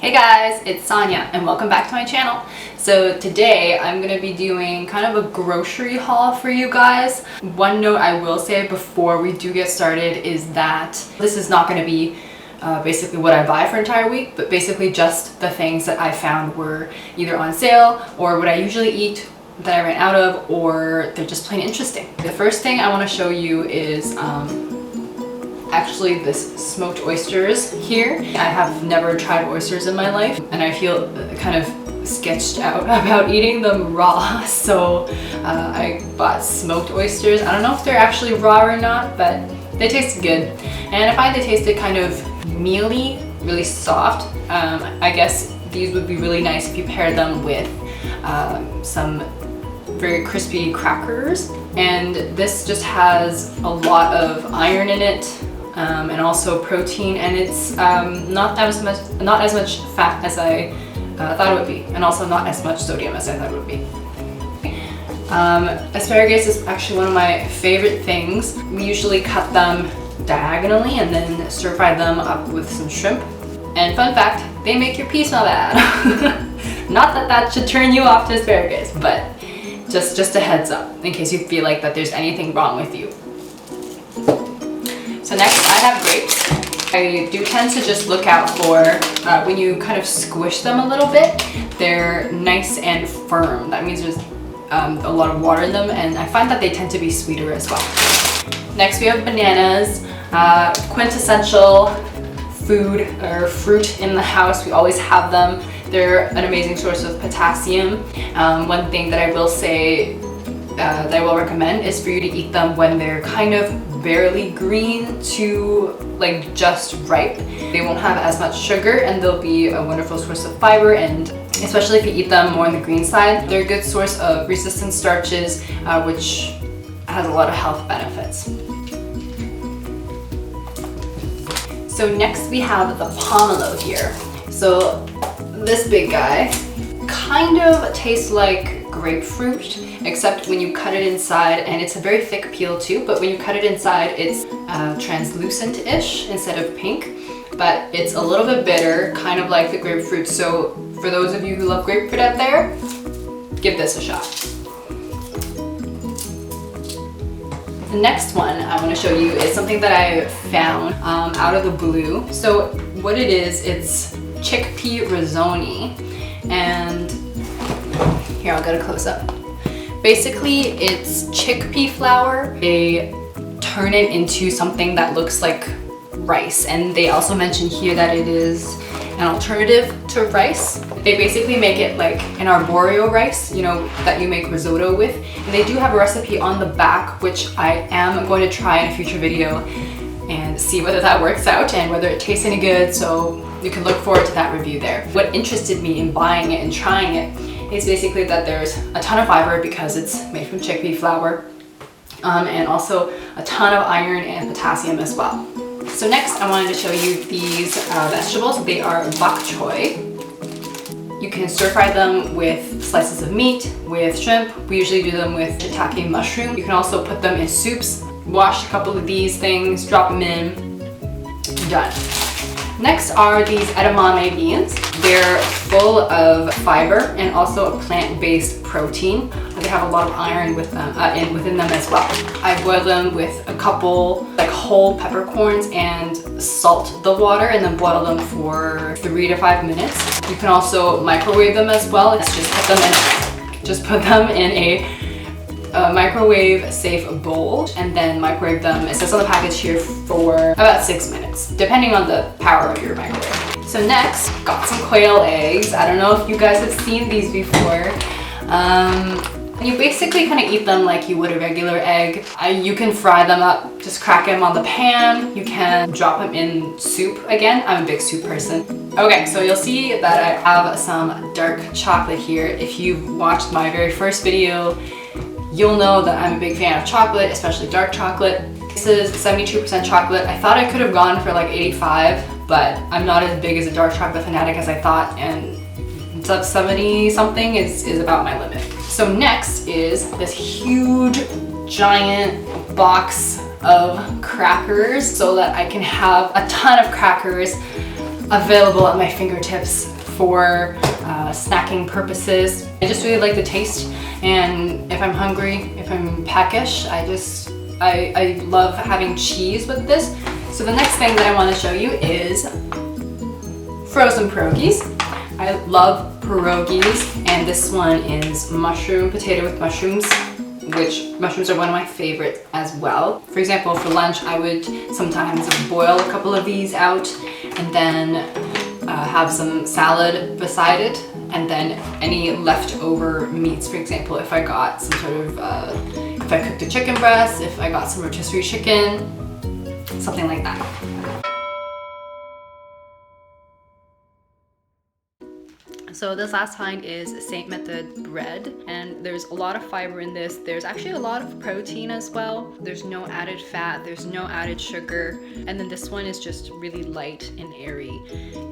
Hey guys, it's Sonia and welcome back to my channel. So today I'm going to be doing kind of a grocery haul for you guys. One note I will say before we do get started is that this is not going to be basically what I buy for an entire week, but basically just the things that I found were either on sale or what I usually eat that I ran out of, or they're just plain interesting. The first thing I want to show you is actually this smoked oysters here. I have never tried oysters in my life and I feel kind of sketched out about eating them raw, so I bought smoked oysters. I don't know if they're actually raw or not, but they tasted good, and I find they tasted kind of mealy, really soft. I guess these would be really nice if you pair them with some very crispy crackers, and this just has a lot of iron in it. And also protein, and it's not as much fat as I thought it would be, and also not as much sodium as I thought it would be. Asparagus is actually one of my favorite things. We usually cut them diagonally and then stir fry them up with some shrimp. And fun fact, they make your pee smell bad. Not that that should turn you off to asparagus, but just a heads up in case you feel like that there's anything wrong with you. So next I have grapes. I do tend to just look out for, when you kind of squish them a little bit, they're nice and firm. That means there's a lot of water in them, and I find that they tend to be sweeter as well. Next we have bananas, quintessential food or fruit in the house. We always have them. They're an amazing source of potassium. One thing that I will say that I will recommend is for you to eat them when they're kind of barely green to like just ripe. They won't have as much sugar and they'll be a wonderful source of fiber, and especially if you eat them more on the green side, they're a good source of resistant starches, which has a lot of health benefits. So next we have the pomelo here. So this big guy kind of tastes like grapefruit, except when you cut it inside, and it's a very thick peel too, but when you cut it inside it's translucent-ish instead of pink, but it's a little bit bitter, kind of like the grapefruit. So for those of you who love grapefruit out there, give this a shot. The next one I want to show you is something that I found out of the blue. So what it is, it's chickpea risoni, and here, I'll get a close-up. Basically, it's chickpea flour. They turn it into something that looks like rice, and they also mention here that it is an alternative to rice. They basically make it like an arborio rice, you know, that you make risotto with. And they do have a recipe on the back, which I am going to try in a future video and see whether that works out and whether it tastes any good, so you can look forward to that review there. What interested me in buying it and trying it is basically that there's a ton of fiber because it's made from chickpea flour, and also a ton of iron and potassium as well. So next I wanted to show you these vegetables. They are bok choy. You can stir fry them with slices of meat, with shrimp. We usually do them with shiitake mushroom. You can also put them in soups. Wash a couple of these things, drop them in, done. Next are these edamame beans. They're full of fiber and also a plant-based protein. They have a lot of iron with them, within them as well. I boil them with a couple like whole peppercorns and salt the water and then boil them for 3 to 5 minutes. You can also microwave them as well. Let's just put them in a microwave safe bowl and then microwave them. It says on the package here for about 6 minutes, depending on the power of your microwave. So next, got some quail eggs. I don't know if you guys have seen these before. You basically kind of eat them like you would a regular egg. You can fry them up, just crack them on the pan. You can drop them in soup. Again, I'm a big soup person. Okay, so you'll see that I have some dark chocolate here. If you've watched my very first video, you'll know that I'm a big fan of chocolate, especially dark chocolate. This is 72% chocolate. I thought I could have gone for like 85, but I'm not as big as a dark chocolate fanatic as I thought, and 70 something is about my limit. So next is this huge, giant box of crackers so that I can have a ton of crackers available at my fingertips for snacking purposes. I just really like the taste, and if I'm hungry, if I'm peckish, I love having cheese with this. So the next thing that I want to show you is frozen pierogies. I love pierogies, and this one is mushroom potato with mushrooms, which mushrooms are one of my favorites as well. For example, for lunch, I would sometimes boil a couple of these out and then have some salad beside it, and then any leftover meats. For example, if I got some sort of, if I cooked a chicken breast, if I got some rotisserie chicken, something like that. So this last find is Saint Method bread, and there's a lot of fiber in this. There's actually a lot of protein as well. There's no added fat, there's no added sugar, and then this one is just really light and airy,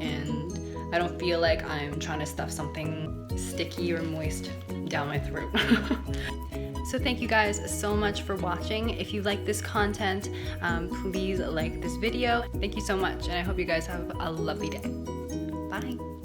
and I don't feel like I'm trying to stuff something sticky or moist down my throat. So thank you guys so much for watching. If you like this content, please like this video. Thank you so much, and I hope you guys have a lovely day. Bye.